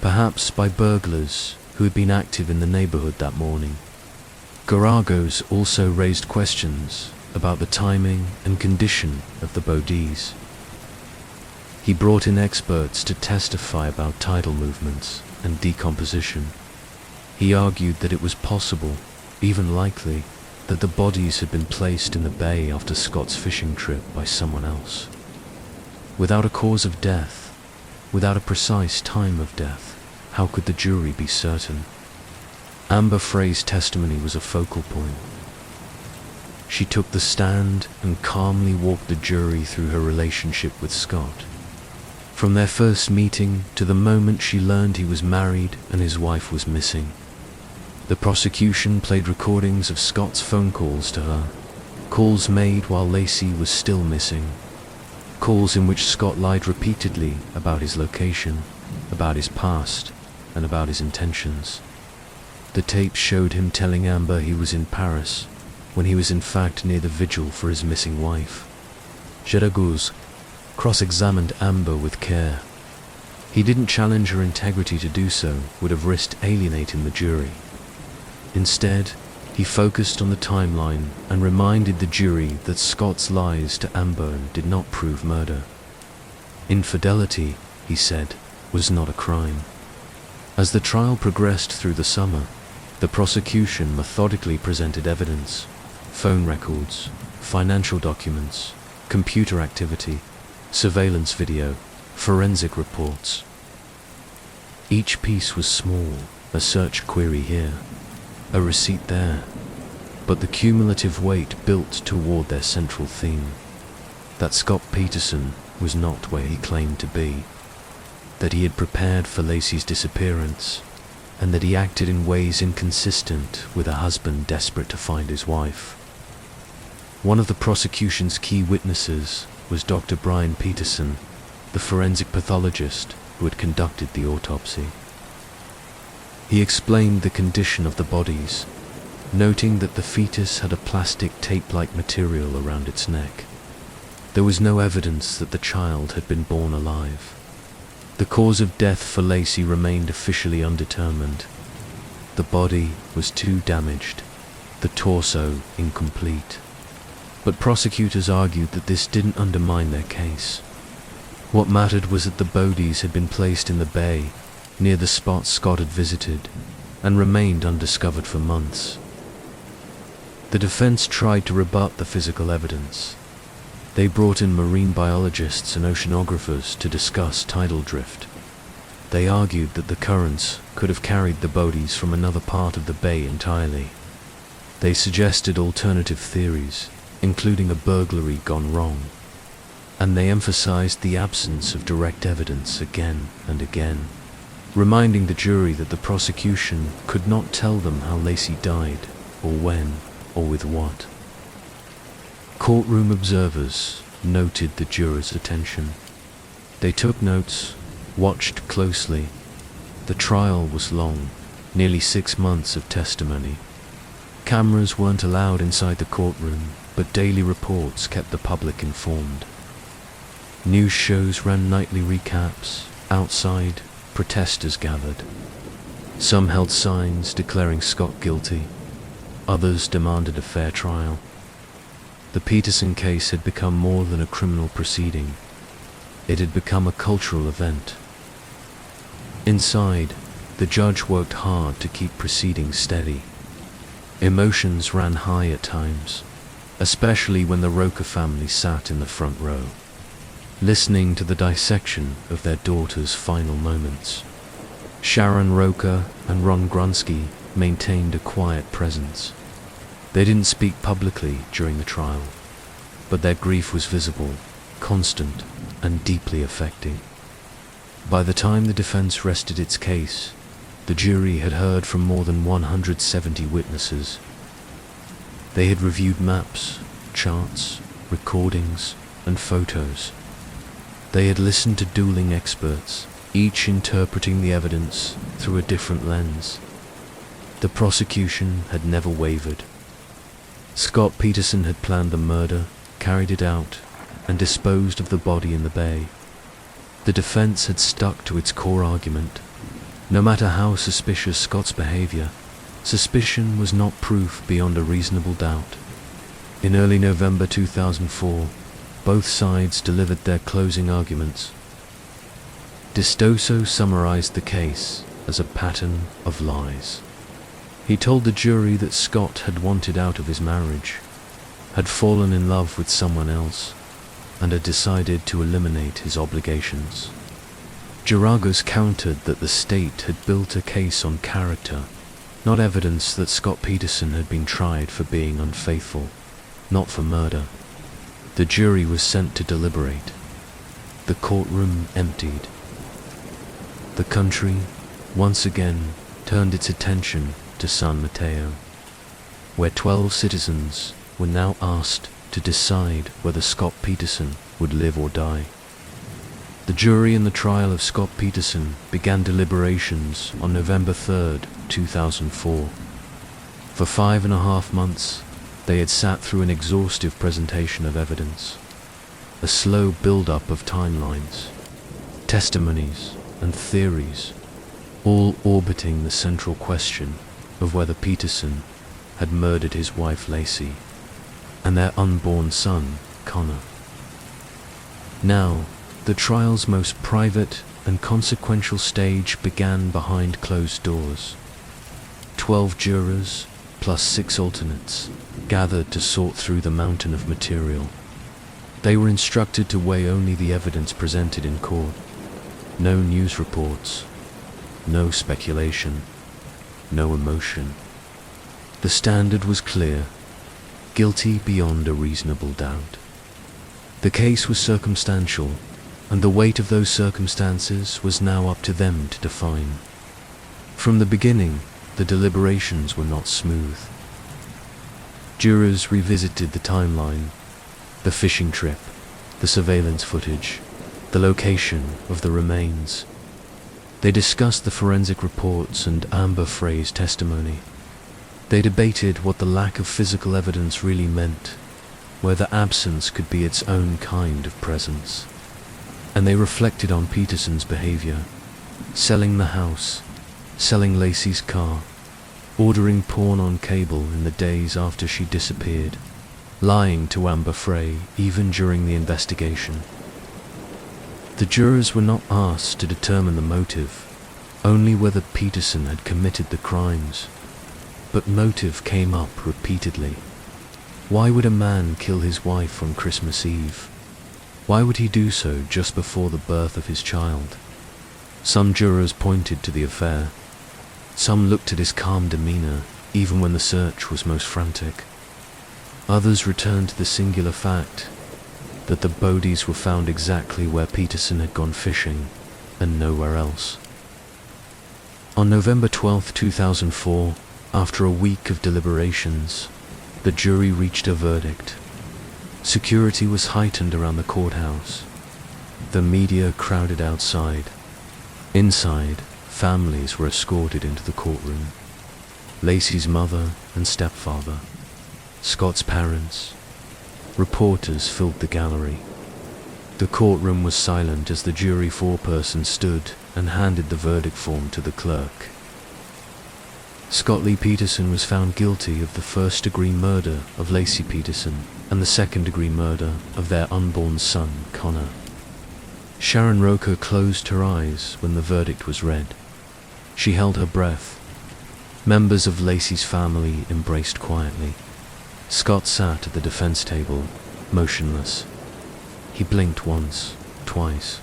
A: perhaps by burglars who had been active in the neighborhood that morning. Garagos also raised questions about the timing and condition of the bodies. He brought in experts to testify about tidal movements and decomposition. He argued that it was possible, even likely, that the bodies had been placed in the bay after Scott's fishing trip by someone else. Without a cause of death, without a precise time of death, how could the jury be certain? Amber Frey's testimony was a focal point. She took the stand and calmly walked the jury through her relationship with Scott. From their first meeting to the moment she learned he was married and his wife was missing. The prosecution played recordings of Scott's phone calls to her, calls made while Laci was still missing, calls in which Scott lied repeatedly about his location, about his past, and about his intentions. The tape showed him telling Amber he was in Paris, when he was in fact near the vigil for his missing wife. Garagos cross-examined Amber with care. He didn't challenge her integrity. To do so would have risked alienating the jury. Instead, he focused on the timeline and reminded the jury that Scott's lies to Amber did not prove murder. Infidelity, he said, was not a crime. As the trial progressed through the summer, the prosecution methodically presented evidence, phone records, financial documents, computer activity, surveillance video, forensic reports. Each piece was small, a search query here, a receipt there, but the cumulative weight built toward their central theme, that Scott Peterson was not where he claimed to be, that he had prepared for Laci's disappearance, and that he acted in ways inconsistent with a husband desperate to find his wife. One of the prosecution's key witnesses was Dr. Brian Peterson, the forensic pathologist who had conducted the autopsy. He explained the condition of the bodies, noting that the fetus had a plastic tape-like material around its neck. There was no evidence that the child had been born alive. The cause of death for Laci remained officially undetermined. The body was too damaged, the torso incomplete. But prosecutors argued that this didn't undermine their case. What mattered was that the bodies had been placed in the bay, near the spot Scott had visited, and remained undiscovered for months. The defense tried to rebut the physical evidence. They brought in marine biologists and oceanographers to discuss tidal drift. They argued that the currents could have carried the bodies from another part of the bay entirely. They suggested alternative theories, including a burglary gone wrong, and they emphasized the absence of direct evidence again and again, reminding the jury that the prosecution could not tell them how Laci died, or when, or with what. Courtroom observers noted the jurors' attention. They took notes, watched closely. The trial was long, nearly 6 months of testimony. Cameras weren't allowed inside the courtroom, but daily reports kept the public informed. News shows ran nightly recaps. Outside, protesters gathered. Some held signs declaring Scott guilty. Others demanded a fair trial. The Peterson case had become more than a criminal proceeding. It had become a cultural event. Inside, the judge worked hard to keep proceedings steady. Emotions ran high at times, especially when the Roca family sat in the front row, listening to the dissection of their daughter's final moments. Sharon Roca and Ron Grunsky maintained a quiet presence. They didn't speak publicly during the trial. but their grief was visible, constant, and deeply affecting. By the time the defense rested its case, the jury had heard from more than 170 witnesses. They had reviewed maps, charts, recordings, and photos. They had listened to dueling experts, each interpreting the evidence through a different lens. The prosecution had never wavered. Scott Peterson had planned the murder, carried it out, and disposed of the body in the bay. The defense had stuck to its core argument. No matter how suspicious Scott's behavior, suspicion was not proof beyond a reasonable doubt. In early November 2004, both sides delivered their closing arguments. D'Stosso summarized the case as a pattern of lies. He told the jury that Scott had wanted out of his marriage, had fallen in love with someone else, and had decided to eliminate his obligations. Geragos countered that the state had built a case on character, not evidence that Scott Peterson had been tried for being unfaithful, not for murder. The jury was sent to deliberate. The courtroom emptied. The country, once again, turned its attention to San Mateo, where 12 citizens were now asked to decide whether Scott Peterson would live or die. The jury in the trial of Scott Peterson began deliberations on November 3, 2004. For 5.5 months, they had sat through an exhaustive presentation of evidence, a slow build-up of timelines, testimonies, and theories, all orbiting the central question of whether Peterson had murdered his wife Laci and their unborn son, Connor. Now, the trial's most private and consequential stage began behind closed doors. 12 jurors, plus 6 alternates, gathered to sort through the mountain of material. They were instructed to weigh only the evidence presented in court. No news reports, no speculation, no emotion. The standard was clear: guilty beyond a reasonable doubt. The case was circumstantial, and the weight of those circumstances was now up to them to define. From the beginning, the deliberations were not smooth. Jurors revisited the timeline, the fishing trip, the surveillance footage, the location of the remains. They discussed the forensic reports and Amber Frey's testimony. They debated what the lack of physical evidence really meant, whether absence could be its own kind of presence. And they reflected on Peterson's behavior, selling the house, selling Laci's car, ordering porn on cable in the days after she disappeared, lying to Amber Frey even during the investigation. The jurors were not asked to determine the motive, only whether Peterson had committed the crimes. But motive came up repeatedly. Why would a man kill his wife on Christmas Eve? Why would he do so just before the birth of his child? Some jurors pointed to the affair. Some looked at his calm demeanor, even when the search was most frantic. Others returned to the singular fact that the bodies were found exactly where Peterson had gone fishing, and nowhere else. On November 12, 2004, after a week of deliberations, the jury reached a verdict. Security was heightened around the courthouse. The media crowded outside. Inside, families were escorted into the courtroom. Laci's mother and stepfather, Scott's parents. Reporters filled the gallery. The courtroom was silent as the jury foreperson stood and handed the verdict form to the clerk. Scott Lee Peterson was found guilty of the first-degree murder of Laci Peterson and the second-degree murder of their unborn son, Connor. Sharon Roker closed her eyes when the verdict was read. She held her breath. Members of Laci's family embraced quietly. Scott sat at the defense table, motionless. He blinked once, twice,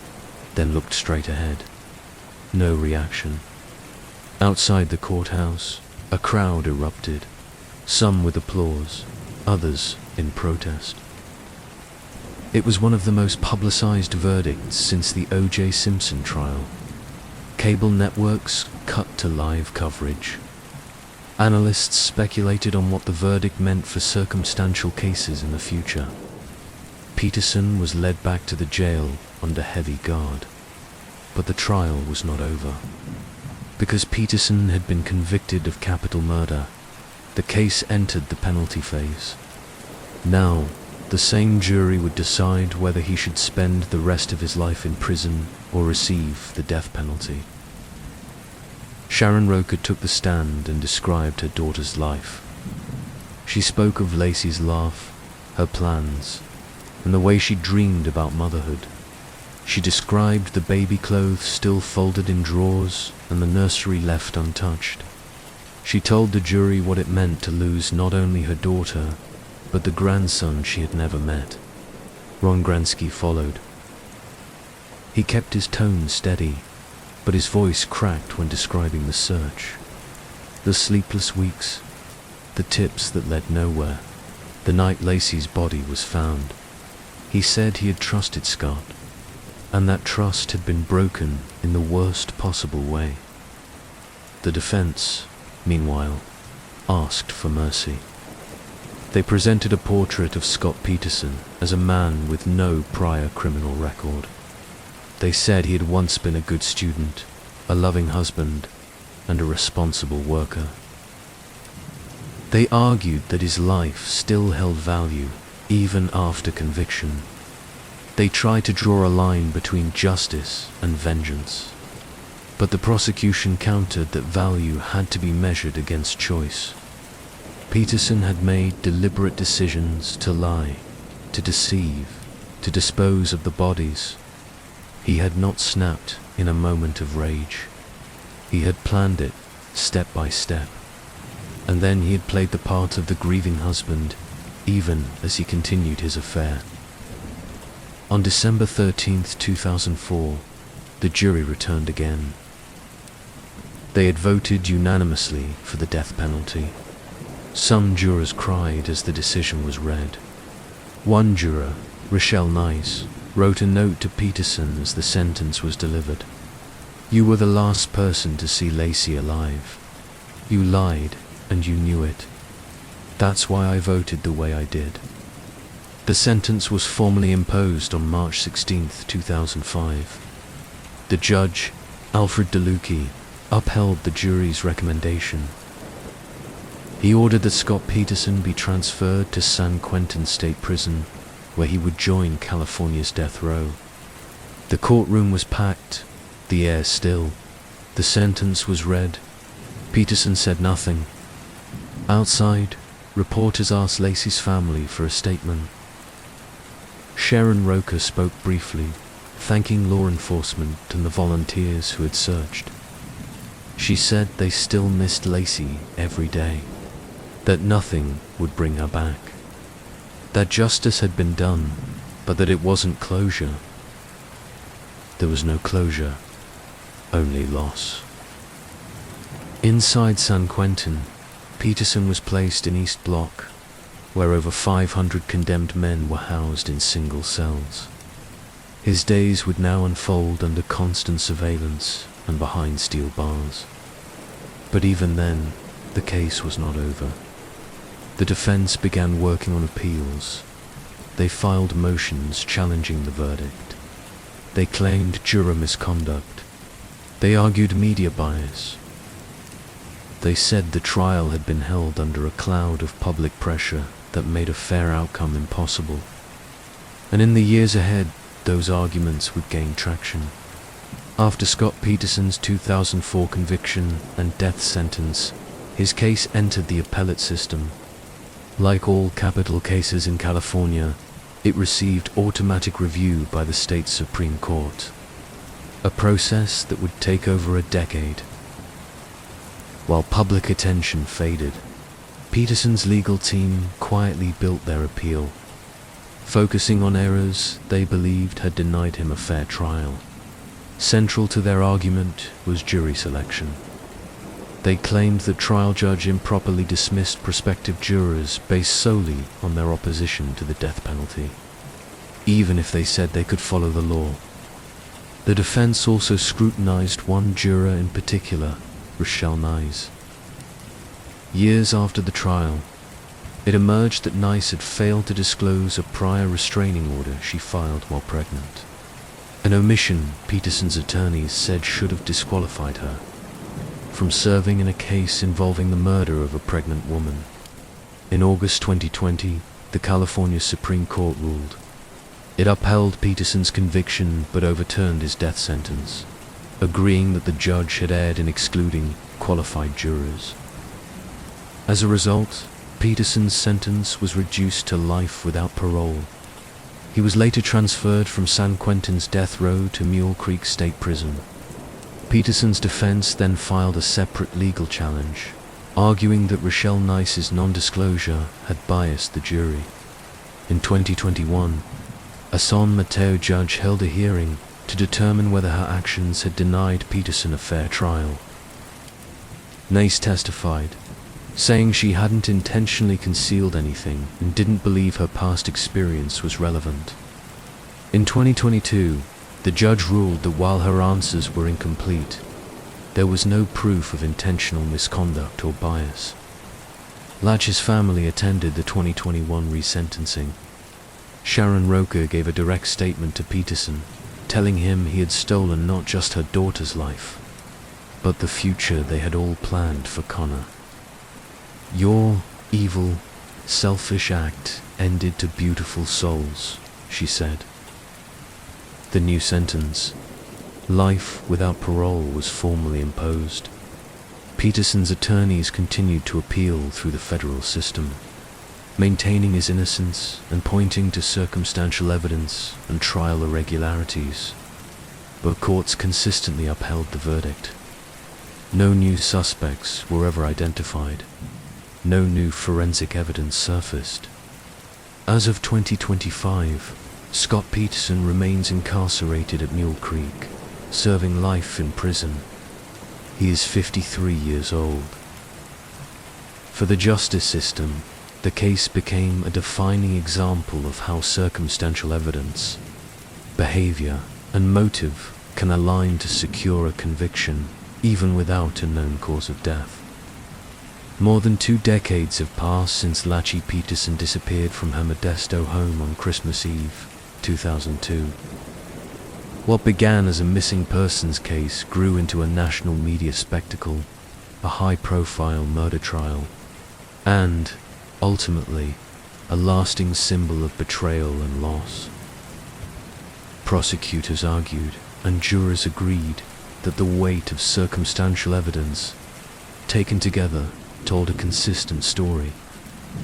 A: then looked straight ahead. No reaction. Outside the courthouse, a crowd erupted, some with applause, others in protest. It was one of the most publicized verdicts since the O.J. Simpson trial. Cable networks cut to live coverage. Analysts speculated on what the verdict meant for circumstantial cases in the future. Peterson was led back to the jail under heavy guard. But the trial was not over. Because Peterson had been convicted of capital murder, the case entered the penalty phase. Now, the same jury would decide whether he should spend the rest of his life in prison or receive the death penalty. Sharon Roker took the stand and described her daughter's life. She spoke of Laci's laugh, her plans, and the way she dreamed about motherhood. She described the baby clothes still folded in drawers and the nursery left untouched. She told the jury what it meant to lose not only her daughter, but the grandson she had never met. Ron Gransky followed. He kept his tone steady, but his voice cracked when describing the search. The sleepless weeks, the tips that led nowhere, the night Laci's body was found. He said he had trusted Scott, and that trust had been broken in the worst possible way. The defense, meanwhile, asked for mercy. They presented a portrait of Scott Peterson as a man with no prior criminal record. They said he had once been a good student, a loving husband, and a responsible worker. They argued that his life still held value even after conviction. They tried to draw a line between justice and vengeance. But the prosecution countered that value had to be measured against choice. Peterson had made deliberate decisions to lie, to deceive, to dispose of the bodies. He had not snapped in a moment of rage. He had planned it step by step. And then he had played the part of the grieving husband, even as he continued his affair. On December 13th, 2004, the jury returned again. They had voted unanimously for the death penalty. Some jurors cried as the decision was read. One juror, Rochelle Nice, wrote a note to Peterson as the sentence was delivered. "You were the last person to see Laci alive. You lied, and you knew it. That's why I voted the way I did." The sentence was formally imposed on March 16th, 2005. The judge, Alfred DeLucchi, upheld the jury's recommendation. He ordered that Scott Peterson be transferred to San Quentin State Prison, where he would join California's death row. The courtroom was packed, the air still. The sentence was read. Peterson said nothing. Outside, reporters asked Laci's family for a statement. Sharon Roker spoke briefly, thanking law enforcement and the volunteers who had searched. She said they still missed Laci every day, that nothing would bring her back, that justice had been done, but that it wasn't closure. There was no closure, only loss. Inside San Quentin, Peterson was placed in East Block, where over 500 condemned men were housed in single cells. His days would now unfold under constant surveillance and behind steel bars. But even then, the case was not over. The defense began working on appeals. They filed motions challenging the verdict. They claimed juror misconduct. They argued media bias. They said the trial had been held under a cloud of public pressure that made a fair outcome impossible. And in the years ahead, those arguments would gain traction. After Scott Peterson's 2004 conviction and death sentence, his case entered the appellate system. Like all capital cases in California, it received automatic review by the state Supreme Court, a process that would take over a decade. While public attention faded, Peterson's legal team quietly built their appeal, focusing on errors they believed had denied him a fair trial. Central to their argument was jury selection. They claimed the trial judge improperly dismissed prospective jurors based solely on their opposition to the death penalty. even if they said they could follow the law. The defense also scrutinized one juror in particular, Rochelle Nice. Years after the trial, it emerged that Nice had failed to disclose a prior restraining order she filed while pregnant. An omission Peterson's attorneys said should have disqualified her from serving in a case involving the murder of a pregnant woman. In August 2020, the California Supreme Court ruled. It upheld Peterson's conviction but overturned his death sentence, agreeing that the judge had erred in excluding qualified jurors. As a result, Peterson's sentence was reduced to life without parole. He was later transferred from San Quentin's death row to Mule Creek State Prison. Peterson's defense then filed a separate legal challenge, arguing that Rochelle Nice's non-disclosure had biased the jury. In 2021, a San Mateo judge held a hearing to determine whether her actions had denied Peterson a fair trial. Nice testified, saying she hadn't intentionally concealed anything and didn't believe her past experience was relevant. In 2022, the judge ruled that while her answers were incomplete, there was no proof of intentional misconduct or bias. Laci's family attended the 2021 resentencing. Sharon Roker gave a direct statement to Peterson, telling him he had stolen not just her daughter's life, but the future they had all planned for Connor. "Your evil, selfish act ended to beautiful souls," she said. The new sentence, life without parole, was formally imposed. Peterson's attorneys continued to appeal through the federal system, maintaining his innocence and pointing to circumstantial evidence and trial irregularities, but courts consistently upheld the verdict. No new suspects were ever identified. No new forensic evidence surfaced. As of 2025, Scott Peterson remains incarcerated at Mule Creek, serving life in prison. He is 53 years old. For the justice system, the case became a defining example of how circumstantial evidence, behavior, and motive can align to secure a conviction, even without a known cause of death. More than 2 decades have passed since Laci Peterson disappeared from her Modesto home on Christmas Eve, 2002. What began as a missing persons case grew into a national media spectacle, a high-profile murder trial, and, ultimately, a lasting symbol of betrayal and loss. Prosecutors argued, and jurors agreed, that the weight of circumstantial evidence, taken together, told a consistent story: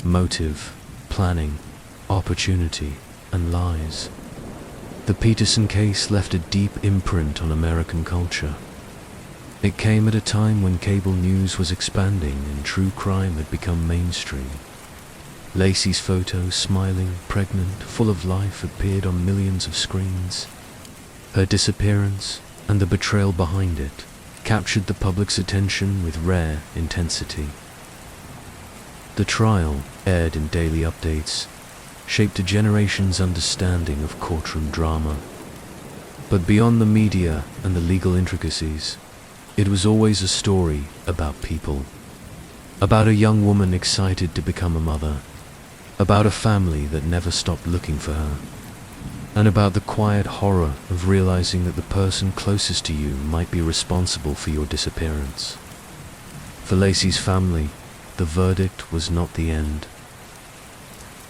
A: motive, planning, opportunity, and lies. The Peterson case left a deep imprint on American culture. It came at a time when cable news was expanding and true crime had become mainstream. Laci's photo, smiling, pregnant, full of life, appeared on millions of screens. Her disappearance, and the betrayal behind it, captured the public's attention with rare intensity. The trial, aired in daily updates, shaped a generation's understanding of courtroom drama. But beyond the media and the legal intricacies, it was always a story about people. About a young woman excited to become a mother. About a family that never stopped looking for her. And about the quiet horror of realizing that the person closest to you might be responsible for your disappearance. For Laci's family, the verdict was not the end.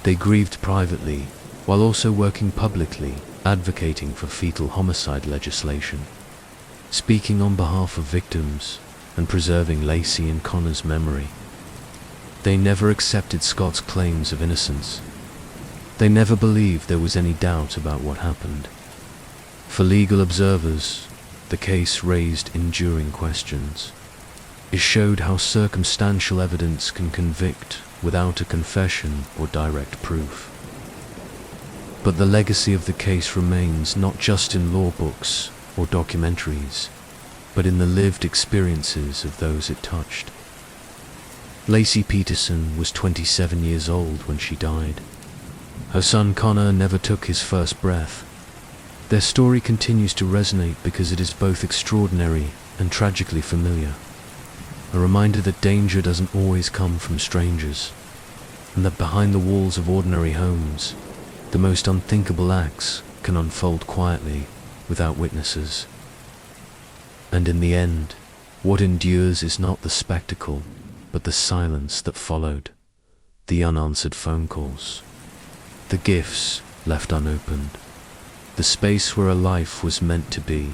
A: They grieved privately, while also working publicly, advocating for fetal homicide legislation, speaking on behalf of victims, and preserving Laci and Connor's memory. They never accepted Scott's claims of innocence. They never believed there was any doubt about what happened. For legal observers, the case raised enduring questions. It showed how circumstantial evidence can convict without a confession or direct proof. But the legacy of the case remains not just in law books or documentaries, but in the lived experiences of those it touched. Laci Peterson was 27 years old when she died. Her son Connor never took his first breath. Their story continues to resonate because it is both extraordinary and tragically familiar. A reminder that danger doesn't always come from strangers, and that behind the walls of ordinary homes, the most unthinkable acts can unfold quietly without witnesses. And in the end, what endures is not the spectacle, but the silence that followed, the unanswered phone calls, the gifts left unopened, the space where a life was meant to be